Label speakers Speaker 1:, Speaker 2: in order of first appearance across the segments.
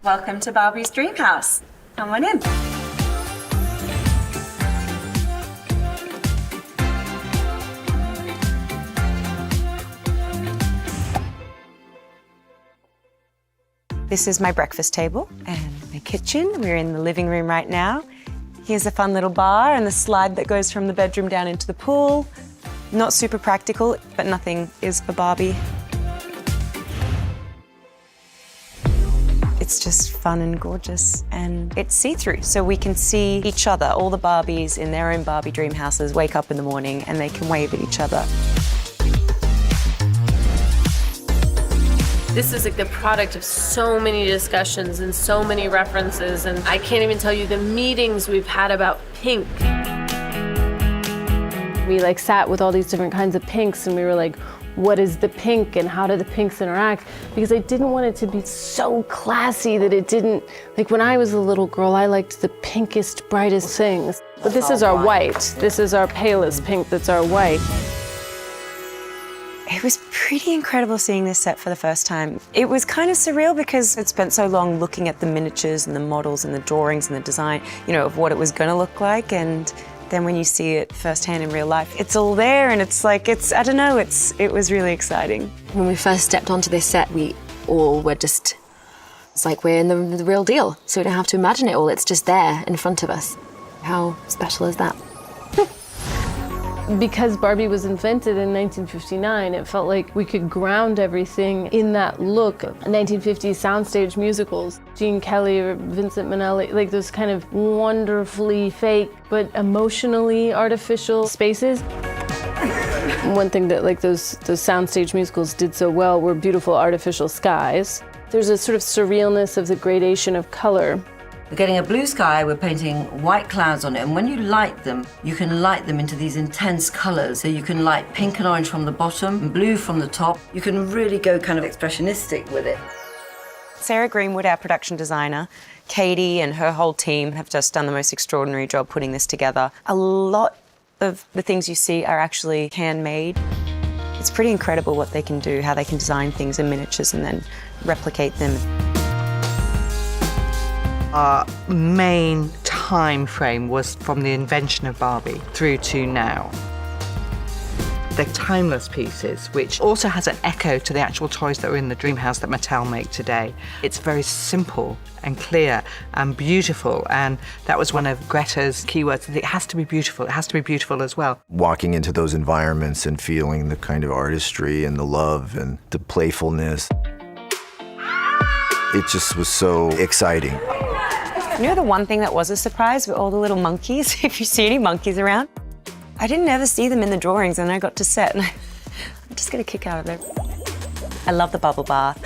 Speaker 1: Welcome to Barbie's Dreamhouse. Come on in. This is my breakfast table and my kitchen. We're in the living room right now. Here's a fun little bar and the slide that goes from the bedroom down into the pool. Not super practical, but nothing is for Barbie. It's just fun and gorgeous, and it's see-through, so we can see each other. All the Barbies in their own Barbie dream houses wake up in the morning and they can wave at each other.
Speaker 2: This is like the product of so many discussions and so many references, and I can't even tell you the meetings we've had about pink. We sat with all these different kinds of pinks and we were like, what is the pink and how do the pinks interact? Because I didn't want it to be so classy that it didn't, when I was a little girl, I liked the pinkest, brightest things. But this is our white. This is our palest pink that's our white.
Speaker 1: It was pretty incredible seeing this set for the first time. It was kind of surreal because I'd spent so long looking at the miniatures and the models and the drawings and the design, of what it was going to look like, and then when you see it firsthand in real life, it's all there, and I don't know, it was really exciting.
Speaker 3: When we first stepped onto this set, we all were it's like we're in the real deal, so we don't have to imagine it all, it's just there in front of us. How special is that?
Speaker 2: Because Barbie was invented in 1959, it felt like we could ground everything in that look. 1950s soundstage musicals, Gene Kelly or Vincent Minnelli, those kind of wonderfully fake but emotionally artificial spaces. One thing that those soundstage musicals did so well were beautiful artificial skies. There's a sort of surrealness of the gradation of color.
Speaker 4: We're getting a blue sky, we're painting white clouds on it, and when you light them, you can light them into these intense colors. So you can light pink and orange from the bottom, and blue from the top. You can really go kind of expressionistic with it.
Speaker 1: Sarah Greenwood, our production designer, Katie and her whole team have just done the most extraordinary job putting this together. A lot of the things you see are actually handmade. It's pretty incredible what they can do, how they can design things in miniatures and then replicate them.
Speaker 5: Our main time frame was from the invention of Barbie through to now. They're timeless pieces, which also has an echo to the actual toys that are in the Dreamhouse that Mattel make today. It's very simple and clear and beautiful, and that was one of Greta's keywords. It has to be beautiful. It has to be beautiful as well.
Speaker 6: Walking into those environments and feeling the kind of artistry and the love and the playfulness. It just was so exciting.
Speaker 1: The one thing that was a surprise were all the little monkeys, if you see any monkeys around. I didn't ever see them in the drawings, and I got to set, and I'm just gonna kick out of it. I love the bubble bath.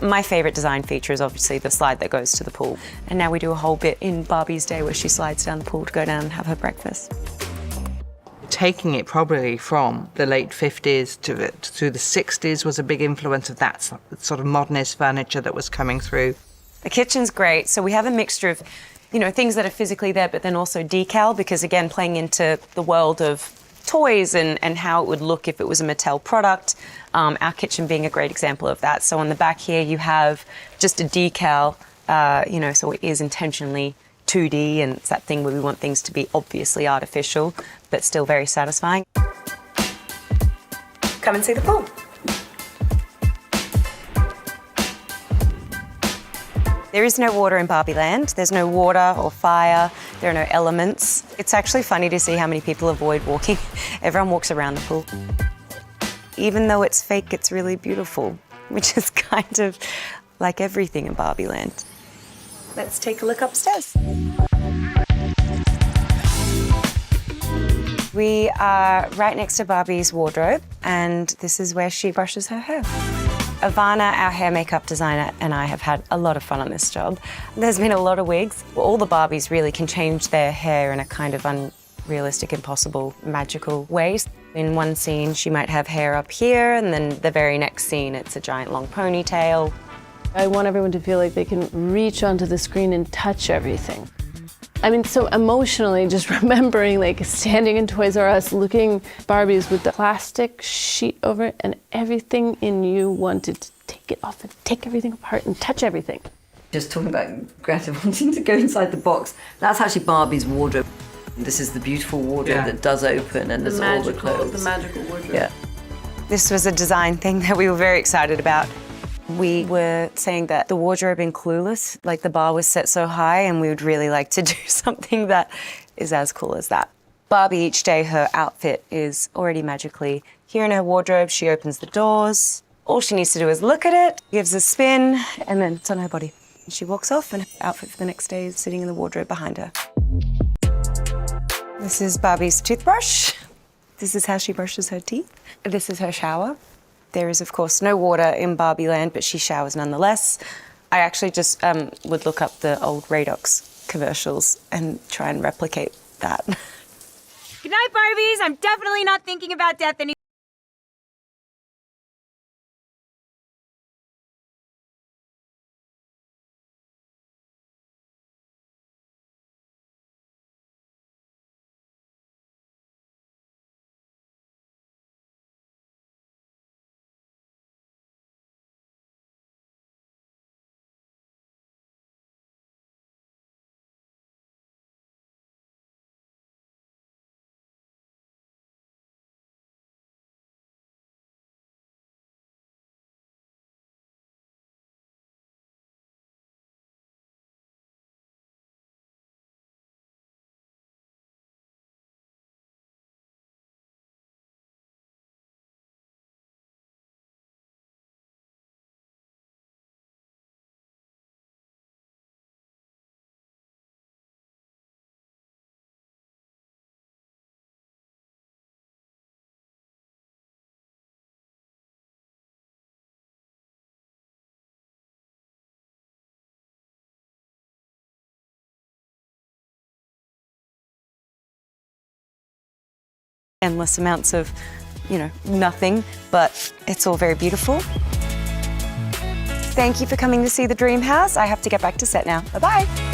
Speaker 1: My favorite design feature is obviously the slide that goes to the pool. And now we do a whole bit in Barbie's day where she slides down the pool to go down and have her breakfast.
Speaker 5: Taking it probably from the late 50s to the 60s was a big influence of that sort of modernist furniture that was coming through.
Speaker 1: The kitchen's great, so we have a mixture of, things that are physically there, but then also decal, because again, playing into the world of toys and how it would look if it was a Mattel product, our kitchen being a great example of that. So on the back here, you have just a decal, so it is intentionally 2D, and it's that thing where we want things to be obviously artificial, but still very satisfying. Come and see the pool. There is no water in Barbie Land. There's no water or fire. There are no elements. It's actually funny to see how many people avoid walking. Everyone walks around the pool. Even though it's fake, it's really beautiful, which is kind of like everything in Barbie Land. Let's take a look upstairs. We are right next to Barbie's wardrobe, and this is where she brushes her hair. Ivana, our hair makeup designer, and I have had a lot of fun on this job. There's been a lot of wigs. All the Barbies really can change their hair in a kind of unrealistic, impossible, magical ways. In one scene, she might have hair up here, and then the very next scene, it's a giant long ponytail.
Speaker 2: I want everyone to feel like they can reach onto the screen and touch everything. So emotionally, just remembering standing in Toys R Us, looking Barbies with the plastic sheet over it, and everything in you wanted to take it off and take everything apart and touch everything.
Speaker 4: Just talking about Greta wanting to go inside the box. That's actually Barbie's wardrobe. This is the beautiful wardrobe that does open and there's all the clothes.
Speaker 2: The magical wardrobe.
Speaker 4: Yeah.
Speaker 1: This was a design thing that we were very excited about. We were saying that the wardrobe in Clueless, like the bar was set so high, and we would really like to do something that is as cool as that. Barbie, each day, her outfit is already magically here in her wardrobe. She opens the doors. All she needs to do is look at it, gives a spin, and then it's on her body. She walks off, and her outfit for the next day is sitting in the wardrobe behind her. This is Barbie's toothbrush. This is how she brushes her teeth. This is her shower. There is, of course, no water in Barbie land, but she showers nonetheless. I actually just would look up the old Radox commercials and try and replicate that.
Speaker 7: Good night, Barbies. I'm definitely not thinking about death anymore.
Speaker 1: Endless amounts of, nothing, but it's all very beautiful. Thank you for coming to see the Dreamhouse. I have to get back to set now. Bye-bye.